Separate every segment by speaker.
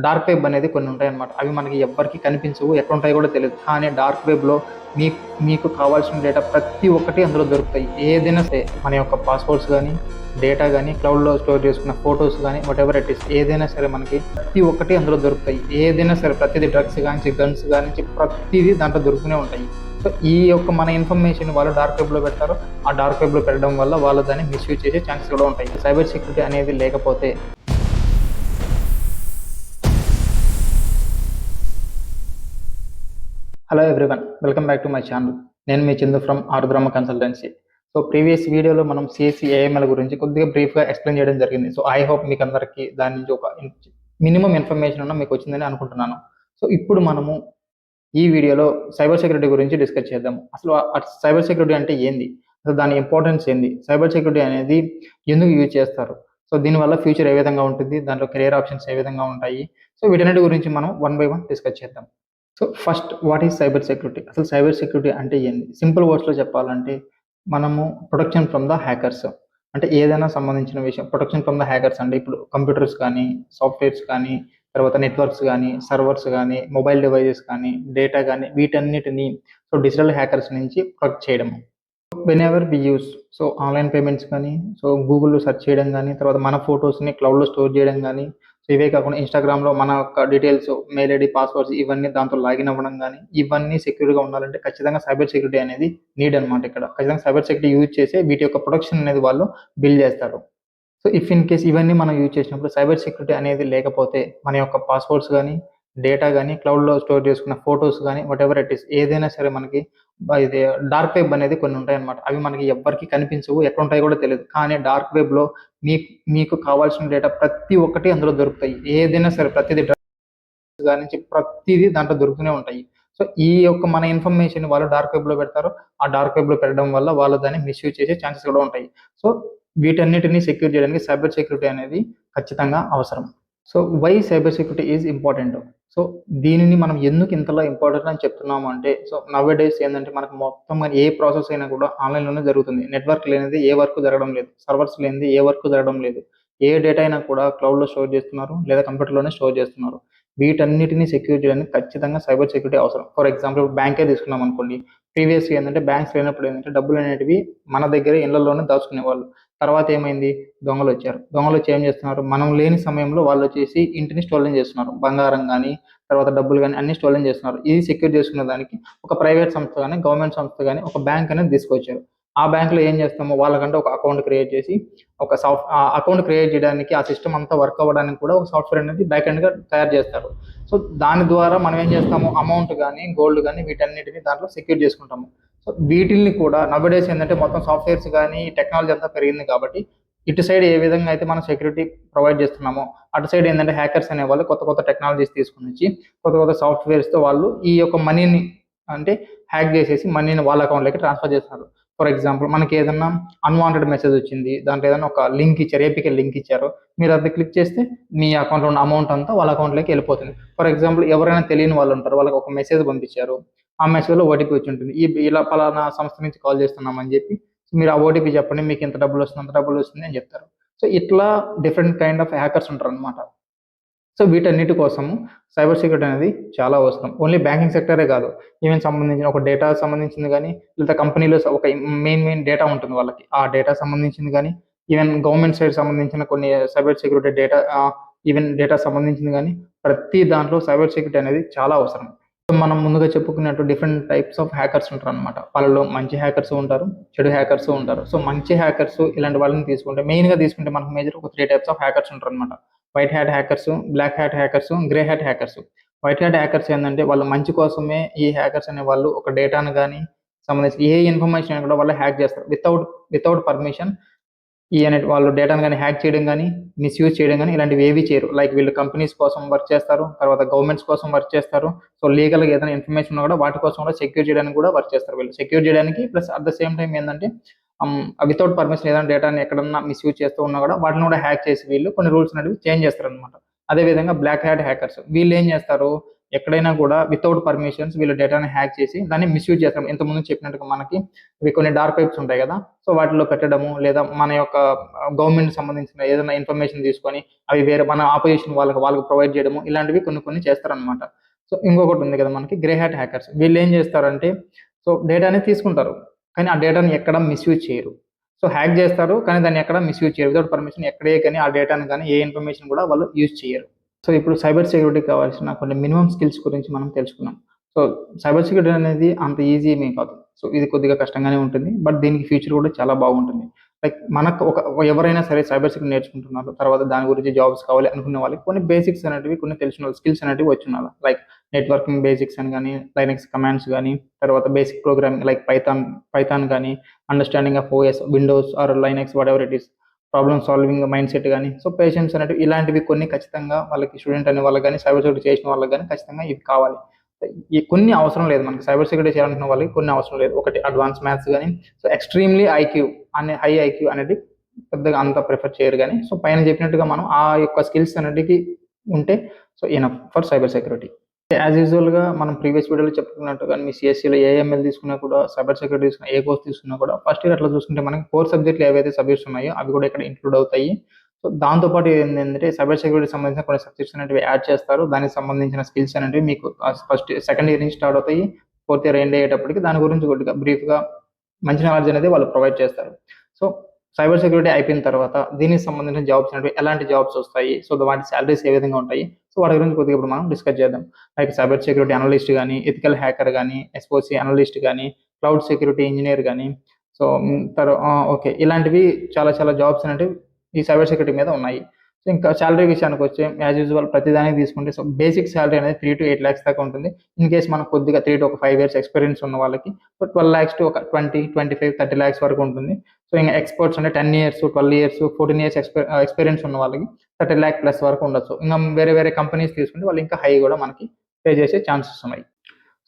Speaker 1: Dark web అనేది కొన్ని ఉంటాయన్నమాట. అవి మనకి ఎవ్వరికీ కనిపించవు, ఎట్లుంటాయో కూడా తెలియదు. కానీ డార్క్ వెబ్‌లో మీకు కావాల్సిన డేటా ప్రతి ఒక్కటి అందులో దొరుకుతాయి. ఏదైనా సరే మన యొక్క పాస్‌వర్డ్స్ గానీ, డేటా గానీ, క్లౌడ్‌లో స్టోర్ చేసుకున్న ఫోటోస్ గానీ, వాటెవర్ ఇట్ ఈస్ ఏదైనా సరే మనకి ప్రతి ఒక్కటి అందులో దొరుకుతాయి. ఏదైనా సరే ప్రతిదీ డ్రగ్స్ గానించి, గన్స్ గానించి ప్రతీదీ దాంట్లో దొరుకుతూనే ఉంటాయి. సో, ఈ యొక్క మన ఇన్ఫర్మేషన్ వాళ్ళు డార్క్ వెబ్‌లో పెడతారు. ఆ డార్క్ వెబ్‌లో పెట్టడం వల్ల వాళ్ళు దాన్ని మిస్‌యూజ్ చేసే ఛాన్సెస్ కూడా ఉంటాయి. సైబర్ సెక్యూరిటీ అనేది లేకపోతే hello everyone, welcome back to my channel. నేను మీ Chandu from Arudramma consultancy. So previous వీడియోలో మనం సిఎస్సి ఏఎంఎల్ గురించి కొద్దిగా బ్రీఫ్గా ఎక్స్ప్లెయిన్ చేయడం జరిగింది. సో ఐ హోప్ మీకు అందరికీ దాని నుంచి ఒక మినిమం ఇన్ఫర్మేషన్ మీకు వచ్చిందని అనుకుంటున్నాను. సో ఇప్పుడు మనము ఈ వీడియోలో సైబర్ సెక్యూరిటీ గురించి డిస్కస్ చేద్దాము. అసలు సైబర్ సెక్యూరిటీ అంటే ఏంది, అసలు దాని ఇంపార్టెన్స్ ఏంది, సైబర్ సెక్యూరిటీ అనేది ఎందుకు యూజ్ చేస్తారు, సో దీనివల్ల ఫ్యూచర్ ఏ విధంగా ఉంటుంది, దాంట్లో కెరియర్ ఆప్షన్స్ ఏ విధంగా ఉంటాయి, సో వీటన్నిటి గురించి మనం వన్ బై వన్ డిస్కస్ చేద్దాం. So first, what is cyber security? అసలు సైబర్ సెక్యూరిటీ అంటే ఏంది? సింపుల్ వర్డ్స్లో చెప్పాలంటే మనము ప్రొటెక్షన్ ఫ్రమ్ ద హ్యాకర్స్, అంటే ఏదైనా సంబంధించిన విషయం ప్రొటెక్షన్ ఫ్రమ్ ద హ్యాకర్స్ అంటే ఇప్పుడు కంప్యూటర్స్ కానీ, సాఫ్ట్వేర్స్ కానీ, తర్వాత నెట్వర్క్స్ కానీ, సర్వర్స్ కానీ, మొబైల్ డివైజెస్ కానీ, డేటా కానీ, వీటన్నిటిని సో డిజిటల్ హ్యాకర్స్ నుంచి ప్రొటెక్ట్ చేయడము. Whenever we use, so online payments కానీ, సో గూగుల్లో సెర్చ్ చేయడం కానీ, తర్వాత మన ఫొటోస్ని క్లౌడ్లో స్టోర్ చేయడం కానీ, సో ఇవే కాకుండా ఇన్స్టాగ్రామ్లో మన యొక్క డీటెయిల్స్, మెయిల్ ఐడి, పాస్వర్డ్స్ ఇవన్నీ దాంతో లాగిన్ అవ్వడం కానీ, ఇవన్నీ సెక్యూర్గా ఉండాలంటే ఖచ్చితంగా సైబర్ సెక్యూరిటీ అనేది నీడ్ అనమాట. ఇక్కడ ఖచ్చితంగా సైబర్ సెక్యూరిటీ యూజ్ చేసి వీటి యొక్క ప్రొటెక్షన్ అనేది వాళ్ళు బిల్డ్ చేస్తారు. సో ఇఫ్ ఇన్ కేస్ ఇవన్నీ మనం యూజ్ చేసినప్పుడు సైబర్ సెక్యూరిటీ అనేది లేకపోతే మన యొక్క పాస్వర్డ్స్ కానీ, డేటా కానీ, క్లౌడ్లో స్టోర్ చేసుకున్న ఫొటోస్ కానీ, వాటెవర్ ఇట్ ఈస్ ఏదైనా సరే మనకి ఇది డార్క్ వెబ్ అనేది కొన్ని ఉంటాయన్నమాట. అవి మనకి ఎవ్వరికీ కనిపించవు, ఎట్లుంటాయో కూడా తెలియదు. కానీ డార్క్ వెబ్‌లో మీకు కావాల్సిన డేటా ప్రతి ఒక్కటి అందులో దొరుకుతాయి. ఏదైనా సరే ప్రతిదీ డ్రగ్స్ గానించి ప్రతీదీ దాంట్లో దొరుకుతూనే ఉంటాయి. సో ఈ యొక్క మన ఇన్ఫర్మేషన్ వాళ్ళు డార్క్ వెబ్‌లో పెడతారు. ఆ డార్క్ వెబ్‌లో పెట్టడం వల్ల వాళ్ళు దాన్ని మిస్‌యూజ్ చేసే ఛాన్సెస్ కూడా ఉంటాయి. సో వీటన్నిటిని సెక్యూర్ చేయడానికి సైబర్ సెక్యూరిటీ అనేది ఖచ్చితంగా అవసరం. So why cyber security is important? So దీనిని మనం ఎందుకు ఇంతలా ఇంపార్టెంట్ అని చెప్తున్నాము అంటే, సో నవ్ డేస్ ఏంటంటే మనకు మొత్తం ఏ ప్రాసెస్ అయినా కూడా ఆన్లైన్లోనే జరుగుతుంది. నెట్వర్క్ లేనిది ఏ వర్క్ జరగడం లేదు, సర్వర్స్ లేనిది ఏ వర్క్ జరగడం లేదు. ఏ డేటా అయినా కూడా క్లౌడ్లో స్టోర్ చేస్తున్నారు లేదా కంప్యూటర్లోనే స్టోర్ చేస్తున్నారు. వీటన్నిటిని సెక్యూర్ చేయడానికి ఖచ్చితంగా సైబర్ సెక్యూరిటీ అవసరం. ఫర్ ఎగ్జాంపుల్ బ్యాంకే తీసుకున్నాం అనుకోండి. ప్రీవియస్‌గా ఏంటంటే బ్యాంక్స్ లేనప్పుడు ఏంటంటే డబ్బులు అనేటివి మన దగ్గరే ఇళ్లలోనే దాచుకునేవాళ్ళు. తర్వాత ఏమైంది, దొంగలొచ్చారు. దొంగలొచ్చి ఏం చేస్తున్నారు, మనం లేని సమయంలో వాళ్ళొచ్చేసి ఇంటిని స్టోలెన్ చేస్తున్నారు. బంగారం గానీ, తర్వాత డబ్బులు గానీ అన్నీ స్టోలెన్ చేస్తున్నారు. ఇది సెక్యూర్ చేసుకునే దానికి ఒక ప్రైవేట్ సంస్థ గానీ, గవర్నమెంట్ సంస్థ గానీ ఒక బ్యాంక్ అనేది తీసుకొచ్చారు. ఆ బ్యాంక్‌లో ఏం చేస్తాము, వాళ్ళకంటే ఒక అకౌంట్ క్రియేట్ చేసి ఆ అకౌంట్ క్రియేట్ చేయడానికి, ఆ సిస్టమ్ అంతా వర్క్ అవ్వడానికి కూడా ఒక సాఫ్ట్‌వేర్ అనేది బ్యాక్ ఎండ్‌గా తయారు చేస్తారు. సో దాని ద్వారా మనం ఏం చేస్తాము, అమౌంట్ గానీ, గోల్డ్ గానీ వీటన్నిటిని దాంట్లో సెక్యూర్ చేసుకుంటాము. సో వీటిల్ని కూడా నౌడేస్ ఏంటంటే మొత్తం సాఫ్ట్వేర్స్ కానీ టెక్నాలజీ అంతా పెరిగింది కాబట్టి ఇటు సైడ్ ఏ విధంగా అయితే మనం సెక్యూరిటీ ప్రొవైడ్ చేస్తున్నామో అటు సైడ్ ఏంటంటే హ్యాకర్స్ అనేవాళ్ళు కొత్త కొత్త టెక్నాలజీస్ తీసుకుని వచ్చి కొత్త కొత్త సాఫ్ట్వేర్స్తో వాళ్ళు ఈ యొక్క మనీని అంటే హ్యాక్ చేసేసి మనీని వాళ్ళ అకౌంట్లోకి ట్రాన్స్ఫర్ చేస్తున్నారు. ఫర్ ఎగ్జాంపుల్ మనకి ఏదన్నా అన్వాంటెడ్ మెసేజ్ వచ్చింది, దాంట్లో ఏదైనా ఒక లింక్ ఇచ్చారు, ఏపీకే లింక్ ఇచ్చారు, మీరు అది క్లిక్ చేస్తే మీ అకౌంట్లో ఉన్న అమౌంట్ అంతా వాళ్ళ అకౌంట్లోకి వెళ్ళిపోతుంది. ఫర్ ఎగ్జాంపుల్ ఎవరైనా తెలియని వాళ్ళు ఉంటారు, వాళ్ళకి ఒక మెసేజ్ పంపించారు, ఆ మెసేజ్‌లో ఓటీపీ వచ్చి ఉంటుంది. ఇలా పలానా సంస్థ నుంచి కాల్ చేస్తున్నామని చెప్పి మీరు ఆ ఓటీపీ చెప్పండి, మీకు ఇంత డబ్బులు వస్తుంది, అంత డబ్బులు వస్తుంది అని చెప్తారు. సో ఇట్లా డిఫరెంట్ కైండ్ ఆఫ్ హ్యాకర్స్ ఉంటారనమాట. సో వీటన్నిటి కోసము సైబర్ సెక్యూరిటీ అనేది చాలా అవసరం. ఓన్లీ బ్యాంకింగ్ సెక్టరే కాదు, ఈవెన్ సంబంధించిన ఒక డేటా సంబంధించింది కానీ, లేదా కంపెనీలో ఒక మెయిన్ డేటా ఉంటుంది వాళ్ళకి, ఆ డేటా సంబంధించింది కానీ, ఈవెన్ గవర్నమెంట్ సైడ్ సంబంధించిన కొన్ని cyber security data even data సంబంధించింది కానీ, ప్రతి దాంట్లో సైబర్ సెక్యూరిటీ అనేది చాలా అవసరం. మనం ముందుగా చెప్పుకున్నట్టు డిఫరెంట్ టైప్స్ ఆఫ్ హ్యాకర్స్ ఉంటారనమాట. వాళ్ళలో మంచి హ్యాకర్స్ ఉంటారు, చెడు హ్యాకర్స్ ఉంటారు. సో మంచి హ్యాకర్స్ ఇలాంటి వాళ్ళని తీసుకుంటే మెయిన్‌గా తీసుకుంటే మనకు మేజర్ ఒక 3 టైప్స్ ఆఫ్ హ్యాకర్స్ ఉంటారనమాట. White hat hackers, black hat hackers, grey hat hackers. White hat hackers ఏందంటే వాళ్ళ మంచి కోసమే ఈ హ్యాకర్స్ అనేవాళ్ళు ఒక డేటాను గానీ, సంబంధించి ఏ ఇన్ఫర్మేషన్ అయినా కూడా వాళ్ళు హ్యాక్ చేస్తారు. వితౌట్ పర్మిషన్ వాళ్ళు డేటాను గానీ హ్యాక్ చేయడం గానీ, మిస్‌యూజ్ చేయడం గానీ ఇలాంటివి ఏవి చేయరు. లైక్ వీళ్ళు కంపెనీస్ కోసం వర్క్ చేస్తారు, తర్వాత గవర్నమెంట్స్ కోసం వర్క్ చేస్తారు. సో లీగల్‌గా ఏదైనా ఇన్ఫర్మేషన్ ఉన్నా కూడా వాటి కోసం కూడా సెక్యూర్ చేయడానికి కూడా వర్క్ చేస్తారు వీళ్ళు. సెక్యూర్ చేయడానికి plus at the same time ఏందంటే వితౌట్ పర్మిషన్ ఏదైనా డేటాని ఎక్కడన్నా మిస్‌యూజ్ చేస్తూ ఉన్నా కూడా వాటిని కూడా హ్యాక్ చేసి వీళ్ళు కొన్ని రూల్స్ అనేవి చేంజ్ చేస్తారనమాట. అదే విధంగా బ్లాక్ హ్యాట్ హ్యాకర్స్ వీళ్ళేం చేస్తారు, ఎక్కడైనా కూడా వితౌట్ పర్మిషన్స్ వీళ్ళు డేటాని హ్యాక్ చేసి దాన్ని మిస్యూజ్ చేస్తాం. ఇంతకుముందు చెప్పినట్టుగా మనకి ఇవి కొన్ని డార్క్ వెబ్స్ ఉంటాయి కదా, సో వాటిలో పెట్టడము, లేదా మన యొక్క గవర్నమెంట్ సంబంధించిన ఏదైనా ఇన్ఫర్మేషన్ తీసుకొని అవి వేరే మన ఆపోజిషన్ వాళ్ళకి ప్రొవైడ్ చేయడము, ఇలాంటివి కొన్ని కొన్ని చేస్తారనమాట. సో ఇంకొకటి ఉంది కదా మనకి గ్రే హ్యాట్ హ్యాకర్స్. వీళ్ళు ఏం చేస్తారంటే సో డేటాని తీసుకుంటారు, కానీ ఆ డేటాని ఎక్కడ మిస్యూజ్ చేయరు. సో హ్యాక్ చేస్తారు, కానీ దాన్ని ఎక్కడ మిస్యూజ్ చేయరు. వితౌట్ పర్మిషన్ ఎక్కడే కానీ ఆ డేటాను కానీ ఏ ఇన్ఫర్మేషన్ కూడా వాళ్ళు యూజ్ చేయరు. సో ఇప్పుడు సైబర్ సెక్యూరిటీకి కావాల్సిన కొన్ని మినిమం స్కిల్స్ గురించి మనం తెలుసుకున్నాం. సో సైబర్ సెక్యూరిటీ అనేది అంత ఈజీ ఏమీ కాదు. సో ఇది కొద్దిగా కష్టంగానే ఉంటుంది, బట్ దీనికి ఫ్యూచర్ కూడా చాలా బాగుంటుంది. లైక్ మనకు ఎవరైనా సరే సైబర్ సెక్యూరిటీ నేర్చుకుంటున్నారు, తర్వాత దాని గురించి జాబ్స్ కావాలి అనుకునే వాళ్ళకి కొన్ని బేసిక్స్ అనేటివి, కొన్ని తెలిసిన స్కిల్స్ అనేటివి వచ్చి ఉండాలి. లైక్ నెట్వర్కింగ్ బేసిక్స్ అని కానీ, లైనక్స్ కమాండ్స్ కానీ, తర్వాత బేసిక్ ప్రోగ్రామింగ్ లైక్ పైథాన్ కానీ, understanding of OS, Windows or Linux whatever it is, problem solving mind set కానీ, సో పేషెన్స్ అనేవి, ఇలాంటివి కొన్ని ఖచ్చితంగా వాళ్ళకి స్టూడెంట్ అనే వాళ్ళకి కానీ, సైబర్ సెక్యూరిటీ చేసిన వాళ్ళకి కానీ ఖచ్చితంగా ఇవి కావాలి. ఈ కొన్ని అవసరం లేదు మనకి, సైబర్ సెక్యూరిటీ చేయాలనుకున్న వాళ్ళకి కొన్ని అవసరం లేదు. ఒకటి అడ్వాన్స్ మ్యాథ్స్ కానీ, so extremely IQ high IQ అనేది పెద్దగా అంత ప్రిఫర్ చేయరు. కానీ సో పైన చెప్పినట్టుగా మనం ఆ యొక్క స్కిల్స్ అనేటివి ఉంటే so enough for cyber security. As యూజువల్గా మనం ప్రీవియస్ వీడియోలో చెప్పుకున్నట్టుగా మీ సిఎస్సిలో ఏఎంఎల్ తీసుకున్నా కూడా, సైబర్ సెక్యూరిటీ తీసుకున్నా, ఏ కోర్స్ తీసుకున్నా కూడా ఫస్ట్ ఇయర్ అట్లా చూసుకుంటే మనకి కోర్ సబ్జెక్టులు ఏవైతే సబ్జెక్ట్స్ ఉన్నాయో అవి కూడా ఇక్కడ ఇంక్లూడ్ అవుతాయి. సో దాంతోపాటు ఏంటంటే సైబర్ సెక్యూరిటీ సంబంధించిన కొన్ని సబ్జెక్ట్స్ అనేవి యాడ్ చేస్తారు. దానికి సంబంధించిన స్కిల్స్ అనేవి మీకు సెకండ్ ఇయర్ నుంచి స్టార్ట్ అవుతాయి. ఫోర్త్ ఇయర్ ఎండ్ అయ్యేటప్పటికి దాని గురించి కొద్దిగా బ్రీఫ్గా మంచి నాలెడ్జ్ అనేది వాళ్ళు ప్రొవైడ్ చేస్తారు. సో సైబర్ సెక్యూరిటీ అయిపోయిన తర్వాత దీనికి సంబంధించిన జాబ్స్ అనేవి ఎలాంటి జాబ్స్ వస్తాయి, సో వాటి శాలరీస్ ఏ విధంగా ఉంటాయి, సో వాటి గురించి కొద్దిగా ఇప్పుడు మనం డిస్కస్ చేద్దాం. లైక్ సైబర్ సెక్యూరిటీ అనలిస్ట్ కానీ, ఎథికల్ హ్యాకర్ కానీ, ఎస్ఓసి అనలిస్ట్ కానీ, క్లౌడ్ సెక్యూరిటీ ఇంజనీర్ కానీ, సో ఓకే, ఇలాంటివి చాలా చాలా జాబ్స్ అనేవి ఈ సైబర్ సెక్యూరిటీ మీద ఉన్నాయి. సో ఇంకా శాలరీ విషయానికి వచ్చి యాజ్ యూజువల్ ప్రతిదానికి తీసుకుంటే సో బేసిక్ శాలరీ అనేది 3 to 8 lakhs దాకా ఉంటుంది. ఇన్ కేస్ మనకు కొద్దిగా 3 to 5 years ఎక్స్పీరియన్స్ ఉన్న వాళ్ళకి 12 lakhs to ఒక 20, 25, 30 lakhs వరకు ఉంటుంది. సో ఇంకా ఎక్స్పర్ట్స్ అంటే 10 years, 12 years, 14 years ఎక్స్పీరియన్స్ ఉన్న వాళ్ళకి 30 lakh plus వరకు ఉండొచ్చు. ఇంకా వేరే వేరే కంపెనీస్ తీసుకుంటే వాళ్ళు ఇంకా హై కూడా మనకి పే చేసే ఛాన్సెస్ ఉన్నాయి.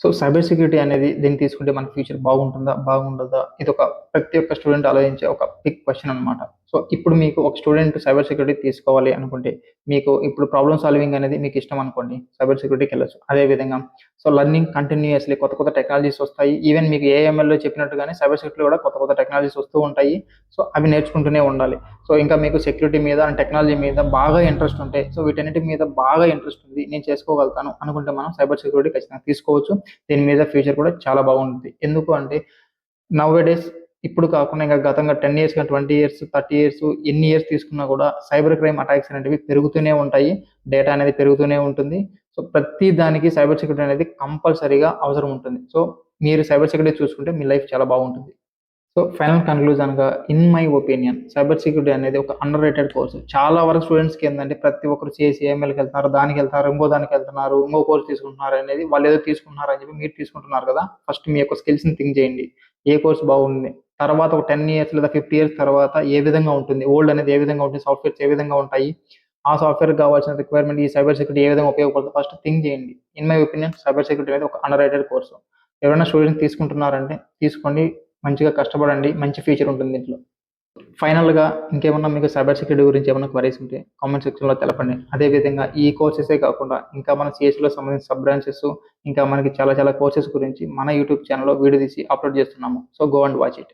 Speaker 1: సో సైబర్ సెక్యూరిటీ అనేది దీన్ని తీసుకుంటే మన ఫ్యూచర్ బాగుంటుందా బాగుండదా, ఇది ఒక ప్రతి ఒక్క స్టూడెంట్ ఆలోచించే ఒక బిగ్ క్వశ్చన్ అనమాట. సో ఇప్పుడు మీకు ఒక స్టూడెంట్ సైబర్ సెక్యూరిటీ తీసుకోవాలి అనుకుంటే, మీకు ఇప్పుడు ప్రాబ్లమ్ సాల్వింగ్ అనేది మీకు ఇష్టం అనుకోండి, సైబర్ సెక్యూరిటీకి వెళ్ళొచ్చు. అదేవిధంగా సో లర్నింగ్ కంటిన్యూయస్లీ కొత్త కొత్త టెక్నాలజీస్ వస్తాయి. ఈవెన్ మీకు ఏఎంఎల్లో చెప్పినట్టుగానే సైబర్ సెక్యూరిటీ కూడా కొత్త కొత్త టెక్నాలజీస్ వస్తూ ఉంటాయి. సో అవి నేర్చుకుంటూనే ఉండాలి. సో ఇంకా మీకు సెక్యూరిటీ మీద అండ్ టెక్నాలజీ మీద బాగా ఇంట్రెస్ట్ ఉంటే, సో వీటన్నిటి మీద బాగా ఇంట్రెస్ట్ ఉంది, నేను చేసుకోగలుగుతాను అనుకుంటే మనం సైబర్ సెక్యూరిటీ ఖచ్చితంగా తీసుకోవచ్చు. దీని మీద ఫ్యూచర్ కూడా చాలా బాగుంటుంది. ఎందుకు అంటే నవ్ డేస్ ఇప్పుడు కాకుండా ఇంకా గతంగా 10 years, 20 years, 30 years ఎన్ని ఇయర్స్ తీసుకున్నా కూడా సైబర్ క్రైమ్ అటాక్స్ అనేవి పెరుగుతూనే ఉంటాయి. డేటా అనేది పెరుగుతూనే ఉంటుంది. సో ప్రతి దానికి సైబర్ సెక్యూరిటీ అనేది కంపల్సరీగా అవసరం ఉంటుంది. సో మీరు సైబర్ సెక్యూరిటీ చూసుకుంటే మీ లైఫ్ చాలా బాగుంటుంది. సో ఫైనల్ కన్క్లూజన్గా in my opinion cyber security అనేది ఒక అండర్ రేటెడ్ కోర్సు. చాలా వరకు స్టూడెంట్స్కి ఏంటంటే ప్రతి ఒక్కరు చేసి ఏఎంఎల్కి వెళ్తున్నారు, దానికి వెళ్తున్నారు, ఇంకో దానికి వెళ్తున్నారు, ఇంకో కోర్స్ తీసుకుంటున్నారు అనేది వాళ్ళు ఏదో తీసుకుంటున్నారు అని చెప్పి మీరు తీసుకుంటున్నారు కదా. ఫస్ట్ మీ యొక్క స్కిల్స్ని థింక్ చేయండి, ఏ కోర్స్ బాగుంది, తర్వాత ఒక 10 years లేదా 50 years తర్వాత ఏ విధంగా ఉంటుంది, ఓల్డ్ అనేది ఏ విధంగా ఉంటుంది, సాఫ్ట్వేర్స్ ఏ విధంగా ఉంటాయి, ఆ సాఫ్ట్వేర్ కావాల్సిన రిక్వైర్మెంట్ ఈ సైబర్ సెక్యూరిటీ ఏ విధంగా ఉపయోగపడుతుంది ఫస్ట్ థింక్ చేయండి. In my opinion cyber security అనేది ఒక అండర్ రేటెడ్ కోర్సు. ఎవరైనా స్టూడెంట్స్ తీసుకుంటున్నారంటే తీసుకోండి, మంచిగా కష్టపడండి, మంచి ఫ్యూచర్ ఉంటుంది దీంట్లో. ఫైనల్గా ఇంకేమన్నా మీకు సైబర్ సెక్యూరిటీ గురించి ఏమైనా క్వరీస్ ఉంటే కామెంట్ సెక్షన్లో తెలపండి. అదేవిధంగా ఈ కోర్సెసే కాకుండా ఇంకా మన సిఎస్లో సంబంధించిన సబ్ బ్రాంచెస్, ఇంకా మనకి చాలా చాలా కోర్సెస్ గురించి మన యూట్యూబ్ ఛానల్లో వీడియో తీసి అప్లోడ్ చేస్తున్నాము. So go and watch it.